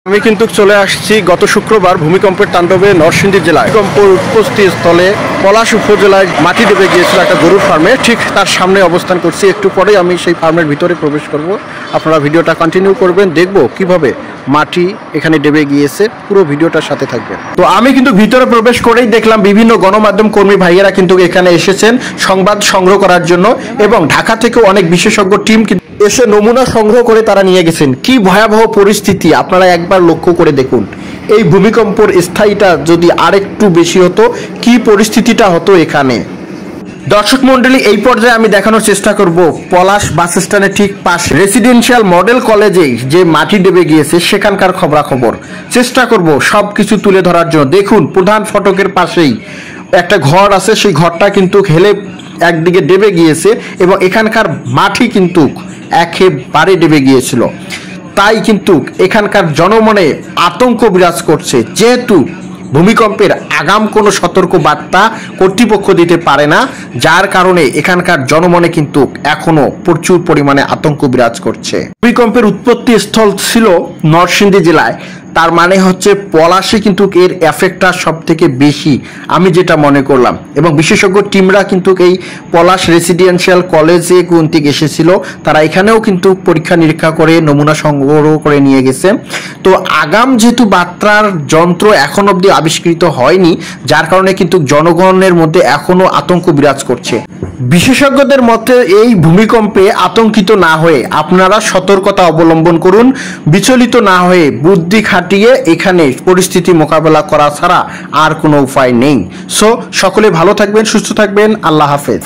আমি কিন্তু চলে আসছি গত শুক্রবার ভূমিকম্পের তাণ্ডবে নরসিংদী জেলায় ভূমিকম্প উৎপত্তি স্থলে পলাশ উপজেলায় মাটি দেবে গিয়েছিল একটা গরুর ফার্মে, ঠিক তার সামনে অবস্থান করছি। একটু পরেই আমি সেই ফার্মের ভিতরে প্রবেশ করব। আপনারা ভিডিওটা কন্টিনিউ করবেন, দেখব কিভাবে মাটি এখানে দেবে গিয়েছে। পুরো ভিডিওটার সাথে থাকবেন। তো আমি কিন্তু ভিতরে প্রবেশ করেই দেখলাম বিভিন্ন গণমাধ্যম কর্মী ভাইয়েরা কিন্তু এখানে এসেছেন সংবাদ সংগ্রহ করার জন্য, এবং ঢাকা থেকেও অনেক বিশেষজ্ঞ টিম কিন্তু এসে নমুনা সংগ্রহ করে তারা নিয়ে গেছেন। কি ভয়াবহ পরিস্থিতি আপনারা একবার লক্ষ্য করে দেখুন। এই ভূমিকম্পর স্থায়ীটা যদি আরেকটু বেশি হতো, কি পরিস্থিতিটা হতো এখানে। দর্শক মন্ডলী, এই পর্যায়ে আমি দেখানোর চেষ্টা করব পলাশ বাস স্ট্যান্ডের ঠিক পাশে রেসিডেন্সিয়াল মডেল কলেজে যে মাটি দেবে গিয়েছে সেখানকার খবরাখবর চেষ্টা করব সবকিছু তুলে ধরার জন্য। দেখুন, প্রধান ফটকের পাশেই একটা ঘর আছে, সেই ঘরটা কিন্তু হেলে একদিকে দেবে গিয়েছে এবং এখানকার মাটি কিন্তু একেবারে দেবে গিয়েছিল। তাই কিন্তু এখানকার জনমনে আতঙ্ক বিরাজ করছে, যেহেতু ভূমিকম্পের আগাম কোনো সতর্ক বার্তা কর্তৃপক্ষ দিতে পারে না, যার কারণে এখানকার জনমনে কিন্তু এখনো প্রচুর পরিমাণে আতঙ্ক বিরাজ করছে। ভূমিকম্পের উৎপত্তি স্থল ছিল নরসিংদী জেলায়, তার মানে হচ্ছে পলাশে কিন্তু এর এফেক্টটা সব থেকে বেশি, আমি যেটা মনে করলাম। এবং বিশেষজ্ঞ টিমরা কিন্তু এই পলাশ রেসিডেন্সিয়াল কলেজে কিন্তু এসেছিল, তারা এখানেও কিন্তু পরীক্ষা নিরীক্ষা করে নমুনা সংগ্রহ করে নিয়ে গেছে। তো আগাম যেহেতু বার্তার যন্ত্র এখন অবধি আবিষ্কৃত হয়নি, যার কারণে কিন্তু জনগণের মধ্যে এখনো আতঙ্ক বিরাজ করছে। বিশেষজ্ঞদের মতে এই ভূমিকম্পে আতঙ্কিত না হয়ে আপনারা সতর্কতা অবলম্বন করুন, বিচলিত না হয়ে বুদ্ধি খাটিয়ে এখানে পরিস্থিতি মোকাবেলা করা ছাড়া আর কোনো উপায় নেই। সো সকলে ভালো থাকবেন, সুস্থ থাকবেন, আল্লাহ হাফেজ।